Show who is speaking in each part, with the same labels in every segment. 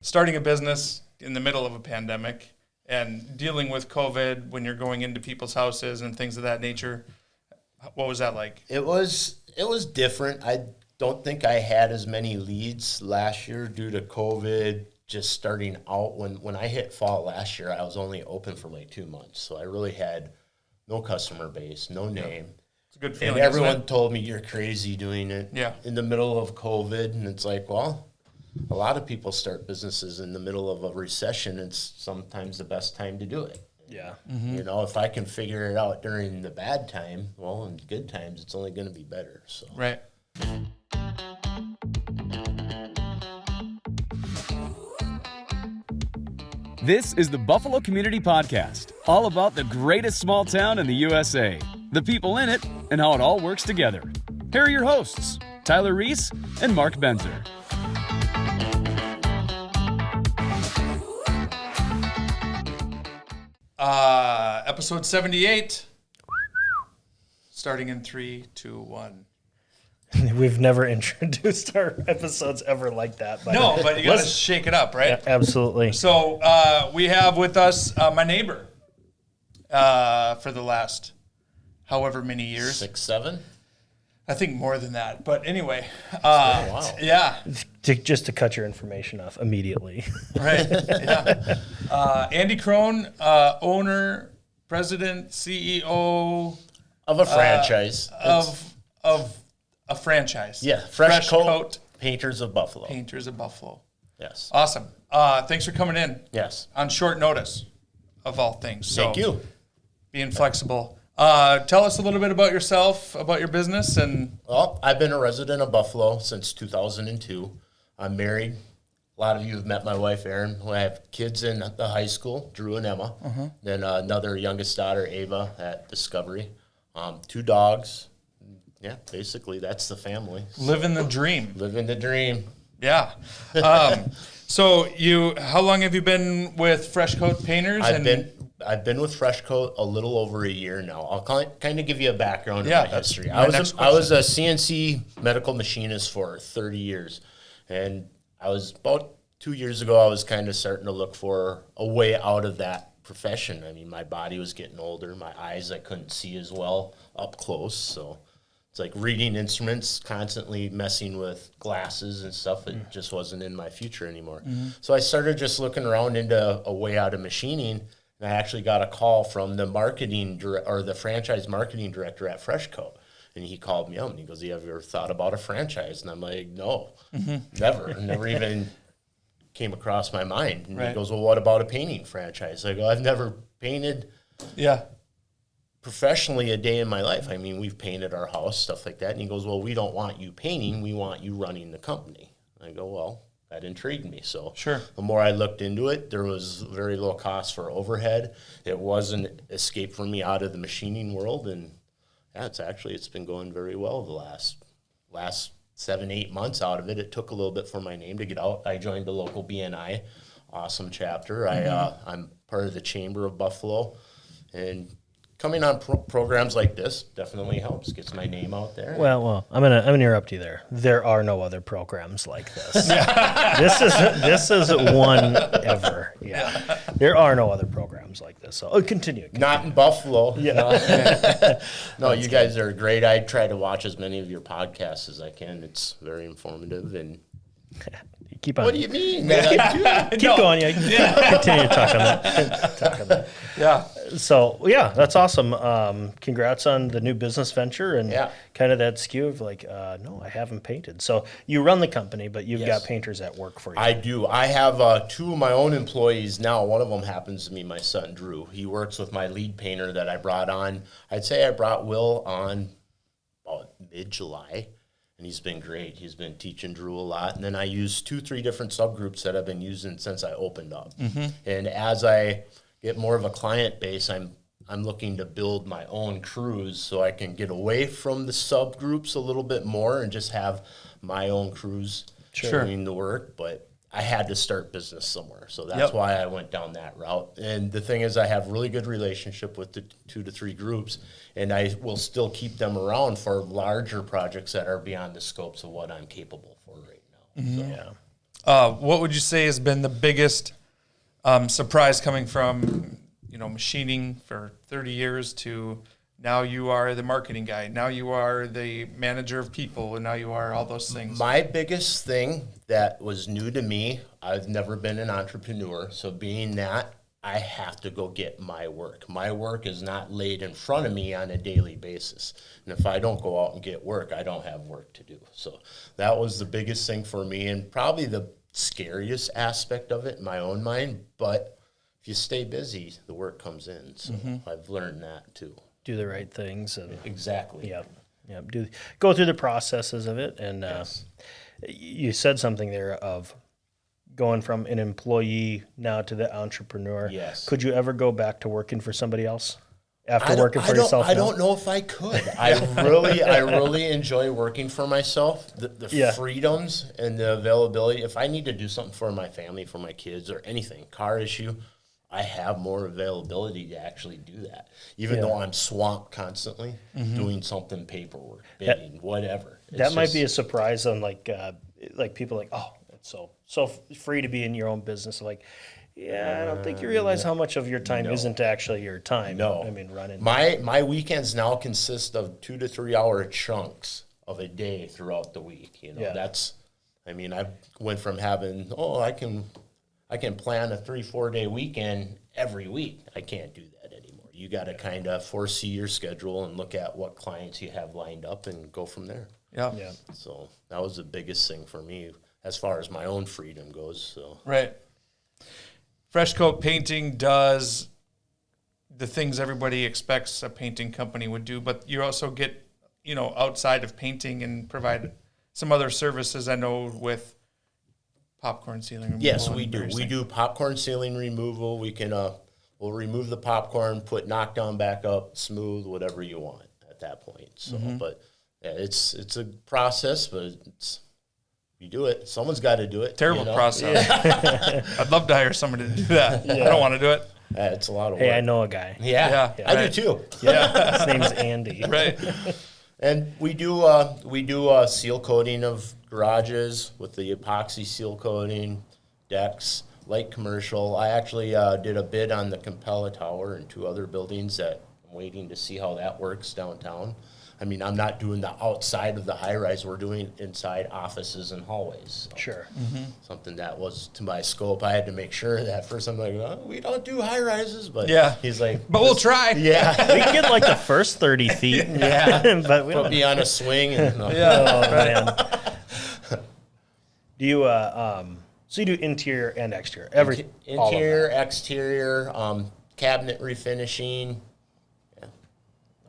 Speaker 1: starting a business in the middle of a pandemic and dealing with COVID when you're going into people's houses and things of that nature. What was that like?
Speaker 2: It was different. I don't think I had as many leads last year due to COVID just starting out. When I hit fall last year, I was only open for like 2 months. So I really had no customer base, no name.
Speaker 1: It's a good feeling.
Speaker 2: And everyone told me you're crazy doing it in the middle of COVID. And it's like, well, a lot of people start businesses in the middle of a recession. It's sometimes the best time to do it.
Speaker 3: Yeah.
Speaker 1: Mm-hmm.
Speaker 2: You know, if I can figure it out during the bad time, well, in good times, it's only going to be better. So
Speaker 1: Right.
Speaker 4: This is the Buffalo Community Podcast, all about the greatest small town in the USA, the people in it, and how it all works together. Here are your hosts, Tyler Reese and Mark Benzer.
Speaker 1: Episode 78, starting in 3, 2, 1.
Speaker 3: We've never introduced our episodes ever like that. But
Speaker 1: No, but you got to shake it up, right?
Speaker 3: Yeah, absolutely.
Speaker 1: So we have with us my neighbor for the last however many years.
Speaker 2: 6, 7.
Speaker 1: I think more than that. But anyway,
Speaker 2: wow.
Speaker 1: yeah.
Speaker 3: Just to cut your information off immediately.
Speaker 1: Right. Yeah. Andy Crone, owner, president, CEO
Speaker 2: Of a franchise.
Speaker 1: of a franchise.
Speaker 2: Yeah, Fresh Coat Painters of Buffalo.
Speaker 1: Painters of Buffalo.
Speaker 2: Yes.
Speaker 1: Awesome. Thanks for coming in
Speaker 2: Yes.
Speaker 1: on short notice, of all things. So
Speaker 2: Thank you.
Speaker 1: being flexible. Tell us a little bit about yourself, about your business, and
Speaker 2: Well, I've been a resident of Buffalo since 2002. I'm married. A lot of you have met my wife, Erin. I have kids in the high school, Drew and Emma. Then another youngest daughter, Ava, at Discovery. 2 dogs. Yeah, basically that's the family.
Speaker 1: living the dream.
Speaker 2: Living the dream.
Speaker 1: Yeah. So how long have you been with Fresh Coat Painters?
Speaker 2: I've been with Fresh Coat a little over a year now. I'll kind of give you a background
Speaker 1: Yeah,
Speaker 2: of my history.
Speaker 1: my next
Speaker 2: I was a CNC medical machinist for 30 years, and I was about 2 years ago. I was kind of starting to look for a way out of that profession. I mean, my body was getting older. My eyes, I couldn't see as well up close, so it's like reading instruments, constantly messing with glasses and stuff. It just wasn't in my future anymore. So I started just looking around into a way out of machining. And I actually got a call from the the franchise marketing director at Fresh Coat. And he called me up and he goes, "Have you ever thought about a franchise?" And I'm like, "No, never even came across my mind." And he goes, "Well, what about a painting franchise?" I go, "I've never painted professionally a day in my life. I mean, we've painted our house, stuff like that." And he goes, "Well, we don't want you painting. We want you running the company." I go, "Well, that intrigued me." So
Speaker 1: Sure.
Speaker 2: the more I looked into it, there was very low cost for overhead. It was an escape for me out of the machining world. And yeah, it's been going very well the last 7-8 months out of it. It took a little bit for my name to get out. I joined the local BNI, awesome chapter. I'm part of the Chamber of Buffalo, and coming on programs like this definitely helps, gets my name out there.
Speaker 3: Well, I'm gonna interrupt you there. There are no other programs like this. This is one ever. Yeah. There are no other programs like this. So continue.
Speaker 2: Not in Buffalo.
Speaker 3: Yeah.
Speaker 2: No, you guys are great. I try to watch as many of your podcasts as I can. It's very informative. And
Speaker 3: Keep on.
Speaker 2: what do you mean?
Speaker 3: Keep going. Yeah. Continue to talk on that.
Speaker 1: Yeah.
Speaker 3: So yeah, that's awesome. Congrats on the new business venture and
Speaker 2: Yeah.
Speaker 3: kind of that skew of like, no, I haven't painted. So you run the company, but you've
Speaker 2: Yes.
Speaker 3: got painters at work for you.
Speaker 2: I do. I have 2 of my own employees now. One of them happens to be my son, Drew. He works with my lead painter that I brought on. I'd say I brought Will on about mid-July, and he's been great. He's been teaching Drew a lot. And then I use 2-3 different subgroups that I've been using since I opened up. And as I get more of a client base, I'm looking to build my own crews so I can get away from the subgroups a little bit more and just have my own crews doing the work. But I had to start business somewhere, so that's why I went down that route. And the thing is, I have really good relationship with the 2 to 3 groups, and I will still keep them around for larger projects that are beyond the scopes of what I'm capable for right now. So.
Speaker 3: Yeah.
Speaker 1: What would you say has been the biggest surprise coming from, machining for 30 years to now you are the marketing guy, now you are the manager of people, and now you are all those things?
Speaker 2: My biggest thing that was new to me, I've never been an entrepreneur, so being that, I have to go get my work. My work is not laid in front of me on a daily basis. And if I don't go out and get work, I don't have work to do. So that was the biggest thing for me, and probably the scariest aspect of it in my own mind. But if you stay busy, the work comes in. So I've learned that too.
Speaker 3: Do the right things. And
Speaker 2: Exactly.
Speaker 3: Yep. Go through the processes of it. And you said something there of going from an employee now to the entrepreneur.
Speaker 2: Yes.
Speaker 3: Could you ever go back to working for somebody else after working for yourself?
Speaker 2: I don't know if I could. I really enjoy working for myself. The freedoms and the availability. If I need to do something for my family, for my kids, or anything, car issue, I have more availability to actually do that. Even though I'm swamped constantly doing something, paperwork, bidding, whatever.
Speaker 3: That might be a surprise on like people like, oh, it's so free to be in your own business. Like, I don't think you realize how much of your time isn't actually your time.
Speaker 2: No.
Speaker 3: I mean, running.
Speaker 2: My weekends now consist of 2 to 3 hour chunks of a day throughout the week. I went from having, I can plan a 3-4 day weekend every week. I can't do that anymore. You got to kind of foresee your schedule and look at what clients you have lined up and go from there.
Speaker 1: Yeah.
Speaker 2: So that was the biggest thing for me as far as my own freedom goes. So
Speaker 1: Right. Fresh Coat Painting does the things everybody expects a painting company would do, but you also get, outside of painting and provide some other services, I know, with popcorn ceiling removal.
Speaker 2: yes, we do. We do popcorn ceiling removal. We can we'll remove the popcorn, put knockdown back up, smooth, whatever you want at that point. So, but yeah, it's a process, but you do it. Someone's got to do it.
Speaker 1: Terrible process. I'd love to hire somebody to do that. I don't want to do it.
Speaker 2: It's a lot of work.
Speaker 3: Hey, I know a guy.
Speaker 2: Yeah, I
Speaker 1: right.
Speaker 2: do too.
Speaker 1: Yeah.
Speaker 3: His name's Andy.
Speaker 1: Right.
Speaker 2: And we do seal coating of garages with the epoxy seal coating, decks, light commercial. I actually did a bid on the Capella Tower and 2 other buildings that I'm waiting to see how that works downtown. I mean, I'm not doing the outside of the high rise. We're doing inside offices and hallways. So
Speaker 3: Sure.
Speaker 2: something that was to my scope. I had to make sure that first I'm like, we don't do high rises, but he's like,
Speaker 1: But we'll try.
Speaker 2: yeah,
Speaker 3: We can get like the first 30 feet. But we
Speaker 2: put
Speaker 3: don't.
Speaker 2: me on a swing. And,
Speaker 3: Oh, man. Do you, so you do interior and exterior? All of
Speaker 2: Interior,
Speaker 3: that.
Speaker 2: exterior, cabinet refinishing,
Speaker 3: All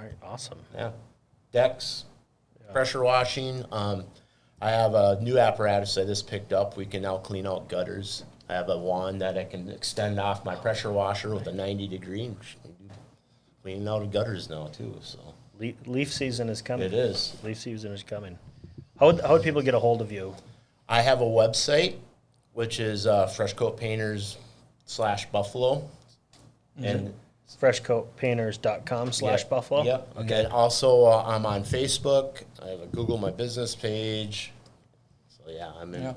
Speaker 3: right, awesome.
Speaker 2: decks, pressure washing. I have a new apparatus I just picked up. We can now clean out gutters. I have a wand that I can extend off my pressure washer with a 90-degree. And cleaning out of gutters now too. So
Speaker 3: Leaf season is coming.
Speaker 2: it is.
Speaker 3: Leaf season is coming. How would people get a hold of you?
Speaker 2: I have a website, which is freshcoatpainters.com/Buffalo, and
Speaker 3: freshcoatpainters.com/Buffalo.
Speaker 2: Yep. Okay. Also, I'm on Facebook. I have a Google My Business page. So yeah, I'm in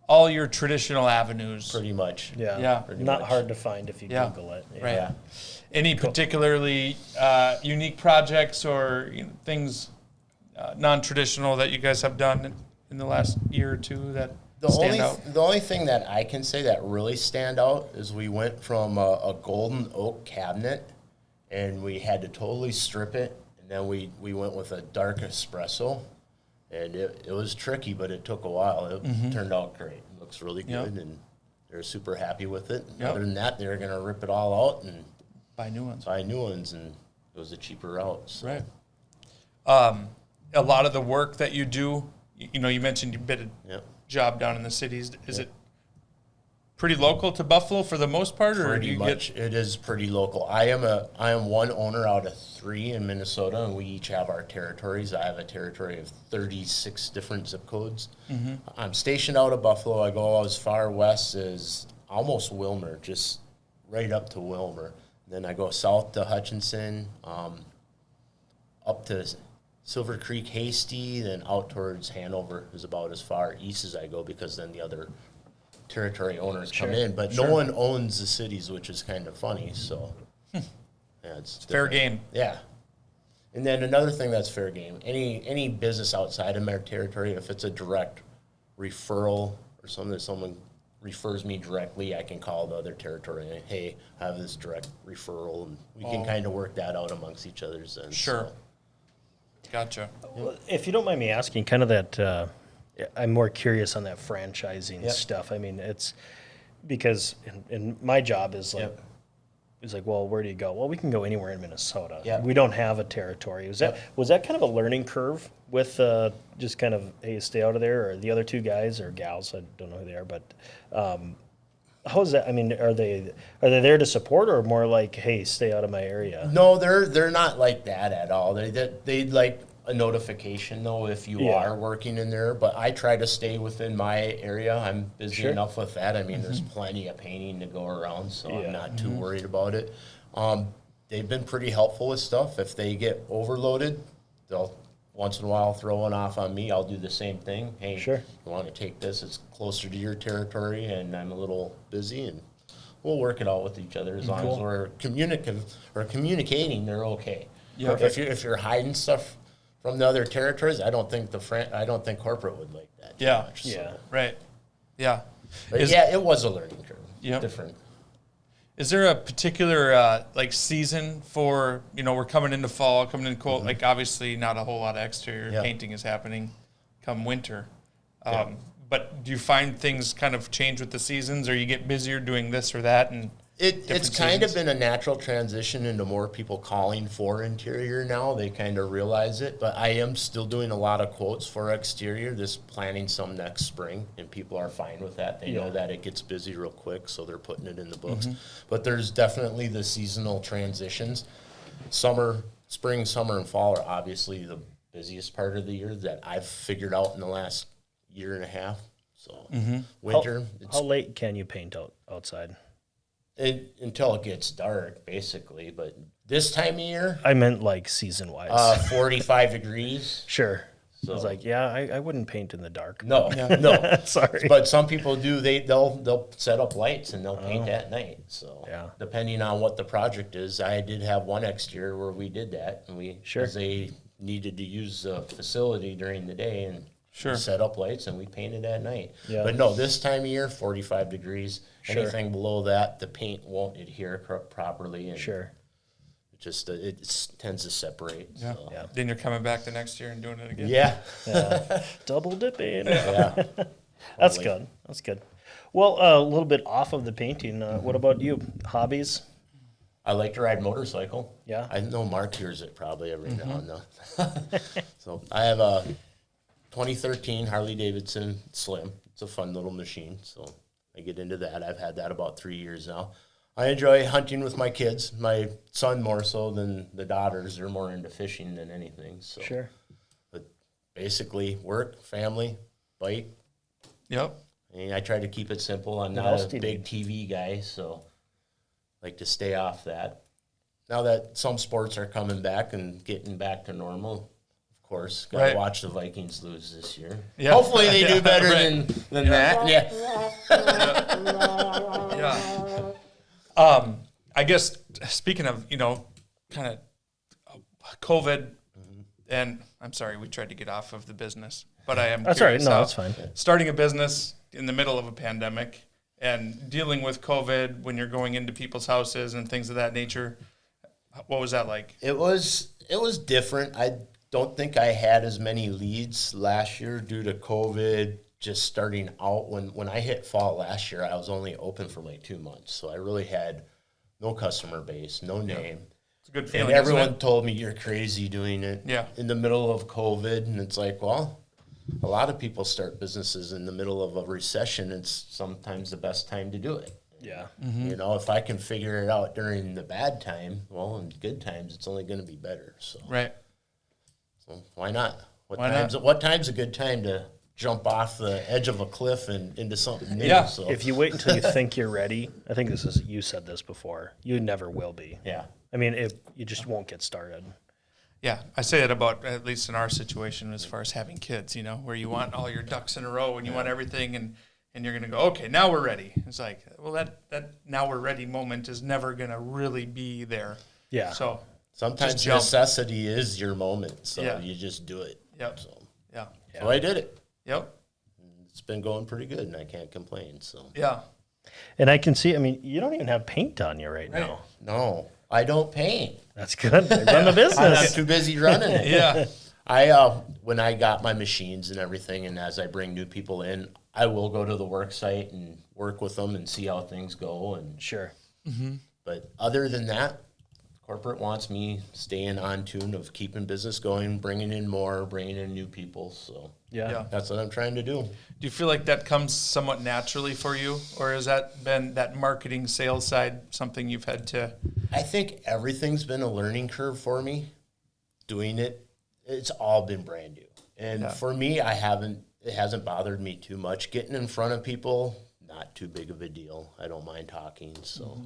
Speaker 1: All your traditional avenues.
Speaker 2: pretty much.
Speaker 3: Yeah.
Speaker 2: Pretty
Speaker 3: Not
Speaker 2: much.
Speaker 3: hard to find if you
Speaker 1: Yeah.
Speaker 3: Google it.
Speaker 1: Right.
Speaker 2: Yeah.
Speaker 1: Any particularly unique projects or things non-traditional that you guys have done in the last year or two that stand out?
Speaker 2: The only thing that I can say that really stand out is we went from a golden oak cabinet, and we had to totally strip it, and then we went with a dark espresso, and it was tricky, but it took a while. It turned out great. It looks really good, and they're super happy with it.
Speaker 1: Yep.
Speaker 2: Other than that, they're going to rip it all out and
Speaker 1: Buy new ones.
Speaker 2: buy new ones, and it was a cheaper route. So.
Speaker 1: Right. A lot of the work that you do, you mentioned you bid a
Speaker 2: Yep.
Speaker 1: job down in the cities. Is it pretty local to Buffalo for the most part, or do
Speaker 2: Pretty
Speaker 1: you
Speaker 2: much, it is pretty local. I am one owner out of 3 in Minnesota, and we each have our territories. I have a territory of 36 different zip codes. I'm stationed out of Buffalo. I go as far west as almost Wilmer, just right up to Wilmer. Then I go south to Hutchinson, up to Silver Creek, Hasty, then out towards Hanover is about as far east as I go because then the other territory owners come in. But no one owns the cities, which is kind of funny. So, yeah, it's
Speaker 1: Fair
Speaker 2: different.
Speaker 1: game.
Speaker 2: Yeah. And then another thing that's fair game, any business outside of my territory, if it's a direct referral or something that someone refers me directly, I can call the other territory and, hey, I have this direct referral, and we can kind of work that out amongst each other's. And
Speaker 1: Sure.
Speaker 2: so-
Speaker 1: Gotcha.
Speaker 3: Well, if you don't mind me asking, kind of that, I'm more curious on that franchising
Speaker 2: Yep.
Speaker 3: stuff. I mean, it's because in my job is like,
Speaker 2: Yep.
Speaker 3: it's like, well, where do you go? Well, we can go anywhere in Minnesota.
Speaker 2: Yep.
Speaker 3: We don't have a territory. Was that kind of a learning curve with just kind of, hey, stay out of there, or the other two guys or gals? I don't know who they are, but how is that? I mean, are they there to support, or more like, hey, stay out of my area?
Speaker 2: No, they're not like that at all. They like a notification though if you
Speaker 3: Yeah.
Speaker 2: are working in there. But I try to stay within my area. I'm busy
Speaker 3: Sure.
Speaker 2: enough with that. I mean, there's plenty of painting to go around, so
Speaker 3: Yeah.
Speaker 2: I'm not too worried about it. They've been pretty helpful with stuff. If they get overloaded, they'll once in a while throw one off on me. I'll do the same thing. Hey,
Speaker 3: Sure.
Speaker 2: you want to take this? It's closer to your territory, and I'm a little busy, and we'll work it out with each other as long as we're communicating. They're okay.
Speaker 1: Yeah.
Speaker 2: If you're hiding stuff from the other territories, I don't think corporate would like that. too
Speaker 1: Yeah.
Speaker 2: much, so.
Speaker 3: Yeah.
Speaker 1: Right. Yeah.
Speaker 2: But
Speaker 1: Is-
Speaker 2: yeah, it was a learning curve.
Speaker 1: Yep.
Speaker 2: Different.
Speaker 1: Is there a particular like season for, we're coming into fall, coming into cold, like obviously not a whole lot of exterior
Speaker 2: Yeah.
Speaker 1: painting is happening come winter.
Speaker 2: Yeah.
Speaker 1: But do you find things kind of change with the seasons, or you get busier doing this or that? And
Speaker 2: It's
Speaker 1: different
Speaker 2: kind of
Speaker 1: seasons?
Speaker 2: been a natural transition into more people calling for interior now. They kind of realize it, but I am still doing a lot of quotes for exterior, just planning some next spring, and people are fine with that. They know that it gets busy real quick, so they're putting it in the books. But there's definitely the seasonal transitions. Spring, summer, and fall are obviously the busiest part of the year that I've figured out in the last year and a half. So winter,
Speaker 3: How late can you paint outside?
Speaker 2: until it gets dark, basically. But this time of year,
Speaker 3: I meant like season wise.
Speaker 2: 45 degrees.
Speaker 3: Sure. I
Speaker 2: So
Speaker 3: was like, yeah, I wouldn't paint in the dark.
Speaker 2: no, no.
Speaker 3: Sorry.
Speaker 2: But some people do. They'll set up lights and they'll paint at night. So
Speaker 3: Yeah.
Speaker 2: depending on what the project is, I did have one exterior where we did that, and
Speaker 3: Sure.
Speaker 2: 'cause they needed to use the facility during the day and
Speaker 1: Sure.
Speaker 2: set up lights, and we painted at night.
Speaker 3: Yeah.
Speaker 2: But no, this time of year, 45 degrees.
Speaker 3: Sure.
Speaker 2: Anything below that, the paint won't adhere properly, and
Speaker 3: Sure.
Speaker 2: it tends to separate.
Speaker 1: Yeah.
Speaker 2: So.
Speaker 3: Yeah.
Speaker 1: Then you're coming back the next year and doing it again.
Speaker 2: Yeah.
Speaker 3: Double dipping.
Speaker 2: Yeah.
Speaker 3: That's good. That's good. Well, a little bit off of the painting. What about you? Hobbies?
Speaker 2: I like to ride motorcycle.
Speaker 3: Yeah.
Speaker 2: I know Mark hears it probably every now and then. So I have a 2013 Harley Davidson Slim. It's a fun little machine. So I get into that. I've had that about 3 years now. I enjoy hunting with my kids. My son more so than the daughters. They're more into fishing than anything. So
Speaker 3: Sure.
Speaker 2: But basically work, family, bike.
Speaker 1: Yep.
Speaker 2: I try to keep it simple. I'm
Speaker 3: What
Speaker 2: not
Speaker 3: else
Speaker 2: a
Speaker 3: do you
Speaker 2: big
Speaker 3: need?
Speaker 2: TV guy, so like to stay off that. Now that some sports are coming back and getting back to normal, of course, gotta
Speaker 1: Right.
Speaker 2: watch the Vikings lose this year.
Speaker 1: Yeah.
Speaker 2: Hopefully they do better
Speaker 1: right.
Speaker 2: than that. Yeah.
Speaker 1: Yeah. I guess speaking of, kind of COVID, and I'm sorry, we tried to get off of the business, but I am
Speaker 3: That's all right.
Speaker 1: curious
Speaker 3: No,
Speaker 1: how
Speaker 3: that's fine.
Speaker 1: starting a business in the middle of a pandemic and dealing with COVID when you're going into people's houses and things of that nature. What was that like?
Speaker 2: It was different. I don't think I had as many leads last year due to COVID just starting out. When I hit fall last year, I was only open for like 2 months. So I really had no customer base, no name.
Speaker 1: It's a good feeling.
Speaker 2: And everyone
Speaker 1: isn't it?
Speaker 2: told me you're crazy doing it
Speaker 1: Yeah.
Speaker 2: in the middle of COVID. And it's like, well, a lot of people start businesses in the middle of a recession. It's sometimes the best time to do it.
Speaker 3: Yeah.
Speaker 2: You know, if I can figure it out during the bad time, well, in good times, it's only going to be better. So,
Speaker 1: Right.
Speaker 2: so why not?
Speaker 1: Why not?
Speaker 2: What time's a good time to jump off the edge of a cliff and into something new?
Speaker 1: Yeah.
Speaker 2: So,
Speaker 3: If you wait until you think you're ready, I think you said this before, you never will be.
Speaker 2: yeah.
Speaker 3: I mean, you just won't get started.
Speaker 1: Yeah, I say it about, at least in our situation, as far as having kids, you know, where you want all your ducks in a row and you want everything, and you're going to go, okay, now we're ready. It's like, well, that now we're ready moment is never going to really be there.
Speaker 3: Yeah.
Speaker 1: So
Speaker 2: Sometimes
Speaker 1: just jump.
Speaker 2: necessity is your moment, so
Speaker 1: Yeah.
Speaker 2: you just do it.
Speaker 1: Yep.
Speaker 2: So,
Speaker 1: Yeah.
Speaker 2: so I did it.
Speaker 1: Yep.
Speaker 2: It's been going pretty good, and I can't complain. So
Speaker 1: Yeah.
Speaker 3: And I can see, I mean, you don't even have paint on you right
Speaker 1: Right.
Speaker 3: now.
Speaker 2: no, I don't paint.
Speaker 3: That's good. They run the
Speaker 2: I'm
Speaker 3: business.
Speaker 2: too busy running it.
Speaker 1: Yeah.
Speaker 2: When I got my machines and everything, and as I bring new people in, I will go to the work site and work with them and see how things go. And
Speaker 3: Sure.
Speaker 2: but other than that, corporate wants me staying on tune of keeping business going, bringing in more, bringing in new people. So
Speaker 3: Yeah.
Speaker 1: Yeah.
Speaker 2: that's what I'm trying to do.
Speaker 1: Do you feel like that comes somewhat naturally for you, or has that been that marketing sales side something you've had to?
Speaker 2: I think everything's been a learning curve for me. Doing it, it's all been brand new. And
Speaker 1: Yeah.
Speaker 2: for me, it hasn't bothered me too much. Getting in front of people, not too big of a deal. I don't mind talking. So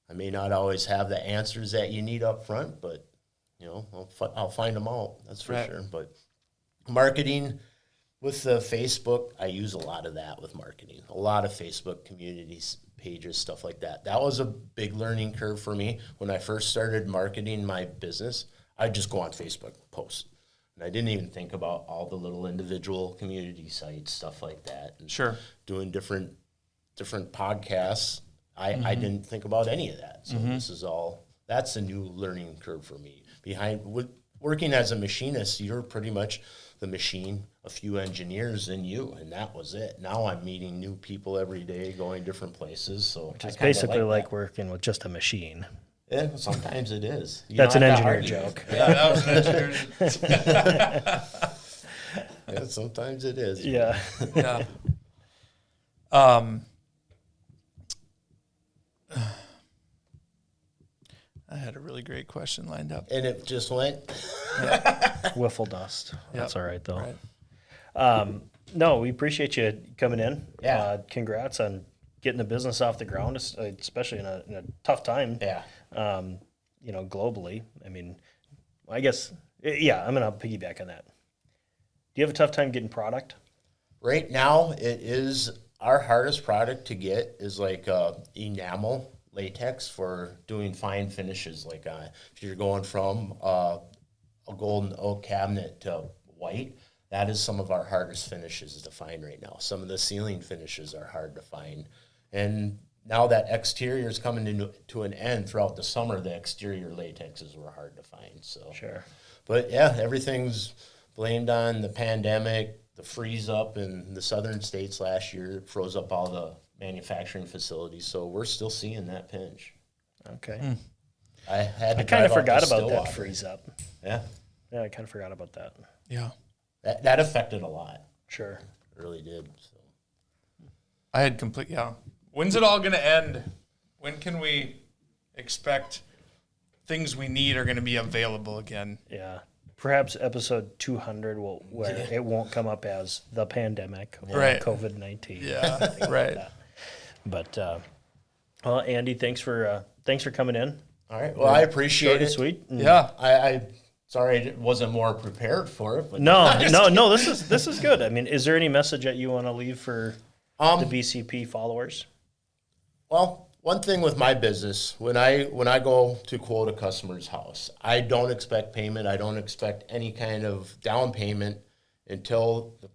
Speaker 2: I may not always have the answers that you need up front, but you know, I'll find them out. That's for
Speaker 1: Right.
Speaker 2: sure. But marketing with the Facebook, I use a lot of that with marketing. A lot of Facebook communities, pages, stuff like that. That was a big learning curve for me. When I first started marketing my business, I'd just go on Facebook, post. And I didn't even think about all the little individual community sites, stuff like that. And
Speaker 1: Sure.
Speaker 2: doing different podcasts. I didn't think about any of that. So this is that's a new learning curve for me. Working as a machinist, you're pretty much the machine, a few engineers, and you, and that was it. Now I'm meeting new people every day, going different places. So
Speaker 3: It's basically like working with just a machine.
Speaker 2: yeah, sometimes it is. You
Speaker 3: That's
Speaker 2: don't
Speaker 3: an
Speaker 2: have to
Speaker 3: engineer
Speaker 2: argue.
Speaker 3: joke.
Speaker 1: Yeah, that was an engineer.
Speaker 2: Yeah, sometimes it is.
Speaker 3: Yeah.
Speaker 1: Yeah. I had a really great question lined up.
Speaker 2: And it just went.
Speaker 3: Wiffle dust. That's
Speaker 1: Yep.
Speaker 3: all right, though.
Speaker 1: Right.
Speaker 3: No, we appreciate you coming in.
Speaker 2: Yeah.
Speaker 3: Congrats on getting the business off the ground, especially in a tough time.
Speaker 2: Yeah.
Speaker 3: You know, globally. I mean, I guess, yeah, I'm going to piggyback on that. Do you have a tough time getting product?
Speaker 2: Right now, it is our hardest product to get is like enamel latex for doing fine finishes. Like if you're going from a golden oak cabinet to white, that is some of our hardest finishes to find right now. Some of the ceiling finishes are hard to find. And now that exterior is coming to an end throughout the summer, the exterior latexes were hard to find. So
Speaker 3: Sure.
Speaker 2: But yeah, everything's blamed on the pandemic, the freeze up in the southern states last year froze up all the manufacturing facilities. So we're still seeing that pinch.
Speaker 3: Okay.
Speaker 2: I had to
Speaker 3: I kind of
Speaker 2: drive out
Speaker 3: forgot
Speaker 2: to
Speaker 3: about that
Speaker 2: Stillwater.
Speaker 3: freeze up.
Speaker 2: Yeah,
Speaker 3: Yeah, I kind of forgot about that.
Speaker 1: Yeah.
Speaker 2: that affected a lot.
Speaker 3: Sure.
Speaker 2: It really did. So.
Speaker 1: I had complete, yeah. When's it all going to end? When can we expect things we need are going to be available again?
Speaker 3: Yeah. Perhaps episode 200 where it won't come up as the pandemic or
Speaker 1: Right.
Speaker 3: COVID-19.
Speaker 1: Yeah, right.
Speaker 3: But well, Andy, thanks for coming in.
Speaker 2: All right. Well, I
Speaker 3: Short
Speaker 2: appreciate
Speaker 3: and
Speaker 2: it.
Speaker 3: sweet.
Speaker 1: Yeah.
Speaker 2: I sorry I wasn't more prepared for it. But
Speaker 3: No. This is good. I mean, is there any message that you want to leave for the BCP followers?
Speaker 2: Well, one thing with my business, when I go to quote a customer's house, I don't expect payment. I don't expect any kind of down payment until the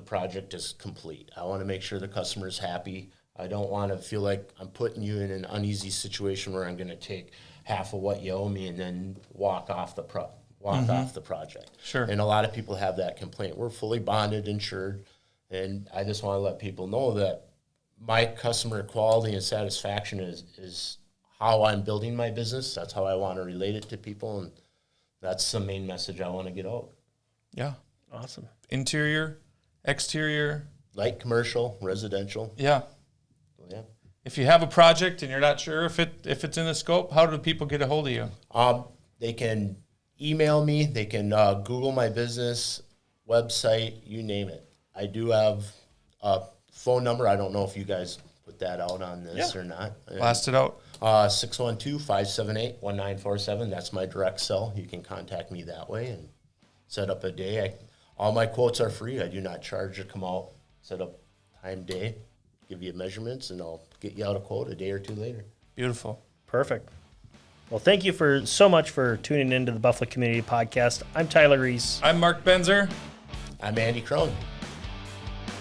Speaker 2: project is complete. I want to make sure the customer's happy. I don't want to feel like I'm putting you in an uneasy situation where I'm going to take half of what you owe me and then walk off the project.
Speaker 1: Sure.
Speaker 2: And a lot of people have that complaint. We're fully bonded, insured, and I just want to let people know that my customer quality and satisfaction is how I'm building my business. That's how I want to relate it to people, and that's the main message I want to get out.
Speaker 1: Yeah.
Speaker 3: Awesome.
Speaker 1: Interior, exterior.
Speaker 2: Light commercial, residential.
Speaker 1: Yeah.
Speaker 2: Yeah.
Speaker 1: If you have a project and you're not sure if it's in the scope, how do people get a hold of you?
Speaker 2: They can email me. They can Google my business, website, you name it. I do have a phone number. I don't know if you guys put that out on this or not.
Speaker 1: Blast it out.
Speaker 2: 612-578-1947. That's my direct cell. You can contact me that way and set up a day. All my quotes are free. I do not charge to come out, set up time, day, give you measurements, and I'll get you out a quote a day or two later.
Speaker 1: Beautiful.
Speaker 3: Perfect. Well, thank you so much for tuning into the Buffalo Community Podcast. I'm Tyler Reese.
Speaker 1: I'm Mark Benzer.
Speaker 2: I'm Andy Crone.